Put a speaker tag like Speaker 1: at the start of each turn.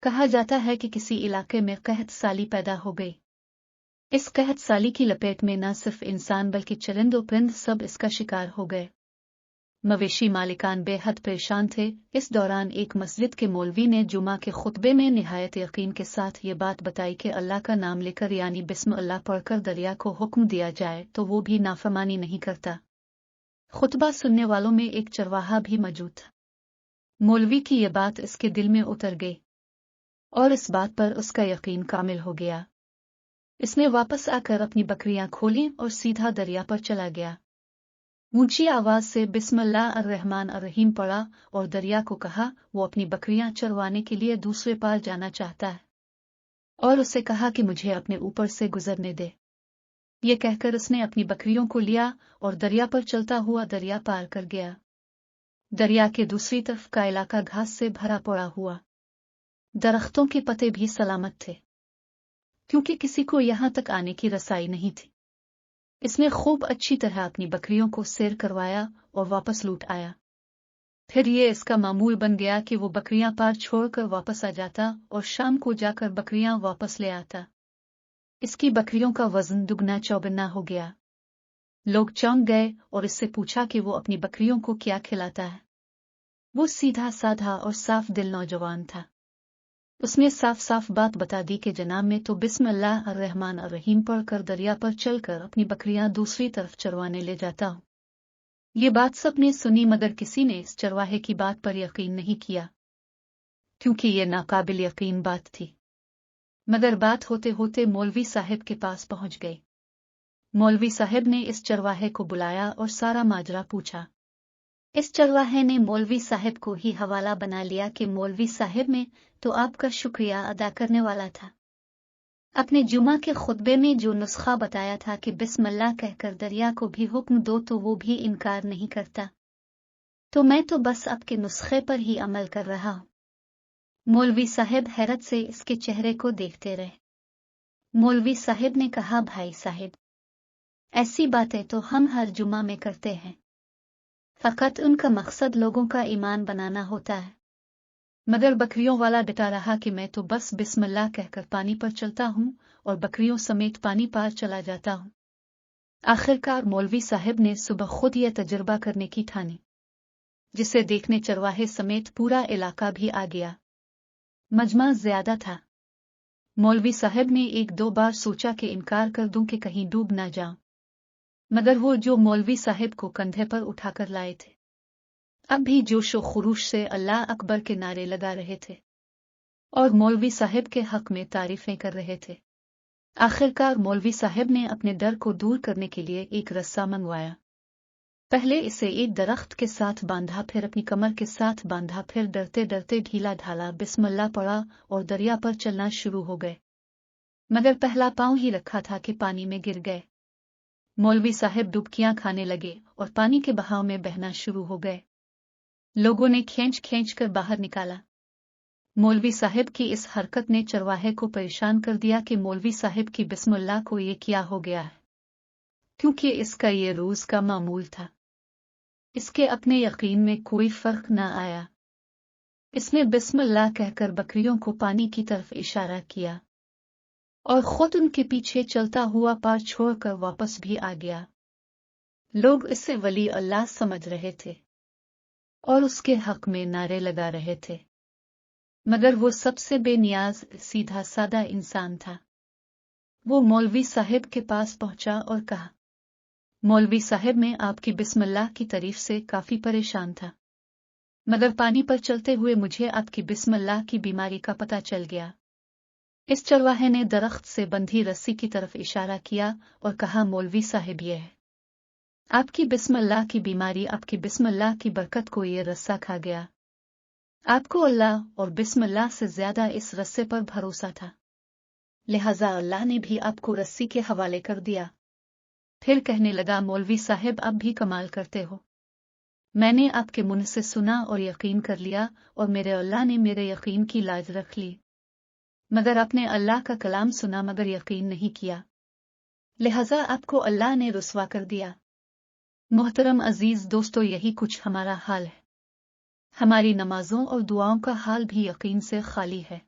Speaker 1: کہا جاتا ہے کہ کسی علاقے میں قحط سالی پیدا ہو گئی۔ اس قحط سالی کی لپیٹ میں نہ صرف انسان بلکہ چرند و پرند سب اس کا شکار ہو گئے۔ مویشی مالکان بے حد پریشان تھے۔ اس دوران ایک مسجد کے مولوی نے جمعہ کے خطبے میں نہایت یقین کے ساتھ یہ بات بتائی کہ اللہ کا نام لے کر یعنی بسم اللہ پڑھ کر دریا کو حکم دیا جائے تو وہ بھی نافرمانی نہیں کرتا۔ خطبہ سننے والوں میں ایک چرواہا بھی موجود تھا۔ مولوی کی یہ بات اس کے دل میں اتر گئی اور اس بات پر اس کا یقین کامل ہو گیا۔ اس نے واپس آ کر اپنی بکریاں کھولیں اور سیدھا دریا پر چلا گیا۔ اونچی آواز سے بسم اللہ الرحمن الرحیم پڑھا اور دریا کو کہا وہ اپنی بکریاں چروانے کے لیے دوسرے پار جانا چاہتا ہے، اور اسے کہا کہ مجھے اپنے اوپر سے گزرنے دے۔ یہ کہہ کر اس نے اپنی بکریوں کو لیا اور دریا پر چلتا ہوا دریا پار کر گیا۔ دریا کے دوسری طرف کا علاقہ گھاس سے بھرا پڑا ہوا، درختوں کے پتے بھی سلامت تھے، کیونکہ کسی کو یہاں تک آنے کی رسائی نہیں تھی۔ اس نے خوب اچھی طرح اپنی بکریوں کو سیر کروایا اور واپس لوٹ آیا۔ پھر یہ اس کا معمول بن گیا کہ وہ بکریاں پار چھوڑ کر واپس آ جاتا اور شام کو جا کر بکریاں واپس لے آتا۔ اس کی بکریوں کا وزن دگنا چوگنا ہو گیا۔ لوگ چونک گئے اور اس سے پوچھا کہ وہ اپنی بکریوں کو کیا کھلاتا ہے۔ وہ سیدھا سادھا اور صاف دل نوجوان تھا۔ اس نے صاف صاف بات بتا دی کہ جناب میں تو بسم اللہ الرحمن الرحیم پڑھ کر دریا پر چل کر اپنی بکریاں دوسری طرف چروانے لے جاتا ہوں۔ یہ بات سب نے سنی مگر کسی نے اس چرواہے کی بات پر یقین نہیں کیا، کیونکہ یہ ناقابل یقین بات تھی۔ مگر بات ہوتے ہوتے مولوی صاحب کے پاس پہنچ گئی۔ مولوی صاحب نے اس چرواہے کو بلایا اور سارا ماجرا پوچھا۔ اس چرواہے نے مولوی صاحب کو ہی حوالہ بنا لیا کہ مولوی صاحب میں تو آپ کا شکریہ ادا کرنے والا تھا۔ اپنے جمعہ کے خطبے میں جو نسخہ بتایا تھا کہ بسم اللہ کہہ کر دریا کو بھی حکم دو تو وہ بھی انکار نہیں کرتا، تو میں تو بس آپ کے نسخے پر ہی عمل کر رہا ہوں۔ مولوی صاحب حیرت سے اس کے چہرے کو دیکھتے رہے۔ مولوی صاحب نے کہا بھائی صاحب، ایسی باتیں تو ہم ہر جمعہ میں کرتے ہیں، فقط ان کا مقصد لوگوں کا ایمان بنانا ہوتا ہے۔ مگر بکریوں والا ڈٹا رہا کہ میں تو بس بسم اللہ کہہ کر پانی پر چلتا ہوں اور بکریوں سمیت پانی پار چلا جاتا ہوں۔ آخرکار مولوی صاحب نے صبح خود یہ تجربہ کرنے کی ٹھانی، جسے دیکھنے چرواہے سمیت پورا علاقہ بھی آ گیا۔ مجمع زیادہ تھا۔ مولوی صاحب نے ایک دو بار سوچا کہ انکار کر دوں کہ کہیں ڈوب نہ جاؤں، مگر وہ جو مولوی صاحب کو کندھے پر اٹھا کر لائے تھے اب بھی جوش و خروش سے اللہ اکبر کے نعرے لگا رہے تھے اور مولوی صاحب کے حق میں تعریفیں کر رہے تھے۔ آخرکار مولوی صاحب نے اپنے ڈر کو دور کرنے کے لیے ایک رسہ منگوایا۔ پہلے اسے ایک درخت کے ساتھ باندھا، پھر اپنی کمر کے ساتھ باندھا، پھر ڈرتے ڈرتے ڈھیلا ڈھالا بسم اللہ پڑھا اور دریا پر چلنا شروع ہو گئے۔ مگر پہلا پاؤں ہی رکھا تھا کہ پانی میں گر گئے۔ مولوی صاحب ڈبکیاں کھانے لگے اور پانی کے بہاؤ میں بہنا شروع ہو گئے۔ لوگوں نے کھینچ کھینچ کر باہر نکالا۔ مولوی صاحب کی اس حرکت نے چرواہے کو پریشان کر دیا کہ مولوی صاحب کی بسم اللہ کو یہ کیا ہو گیا ہے، کیونکہ اس کا یہ روز کا معمول تھا۔ اس کے اپنے یقین میں کوئی فرق نہ آیا۔ اس نے بسم اللہ کہہ کر بکریوں کو پانی کی طرف اشارہ کیا اور خود ان کے پیچھے چلتا ہوا پار چھوڑ کر واپس بھی آ گیا۔ لوگ اسے ولی اللہ سمجھ رہے تھے اور اس کے حق میں نعرے لگا رہے تھے، مگر وہ سب سے بے نیاز سیدھا سادہ انسان تھا۔ وہ مولوی صاحب کے پاس پہنچا اور کہا، مولوی صاحب میں آپ کی بسم اللہ کی تعریف سے کافی پریشان تھا، مگر پانی پر چلتے ہوئے مجھے آپ کی بسم اللہ کی بیماری کا پتہ چل گیا۔ اس چرواہے نے درخت سے بندھی رسی کی طرف اشارہ کیا اور کہا، مولوی صاحب یہ ہے آپ کی بسم اللہ کی بیماری، آپ کی بسم اللہ کی برکت کو یہ رسہ کھا گیا۔ آپ کو اللہ اور بسم اللہ سے زیادہ اس رسے پر بھروسہ تھا، لہذا اللہ نے بھی آپ کو رسی کے حوالے کر دیا۔ پھر کہنے لگا، مولوی صاحب آپ بھی کمال کرتے ہو، میں نے آپ کے منہ سے سنا اور یقین کر لیا اور میرے اللہ نے میرے یقین کی لاج رکھ لی، مگر آپ نے اللہ کا کلام سنا مگر یقین نہیں کیا، لہذا آپ کو اللہ نے رسوا کر دیا۔ محترم عزیز دوستو، یہی کچھ ہمارا حال ہے۔ ہماری نمازوں اور دعاؤں کا حال بھی یقین سے خالی ہے۔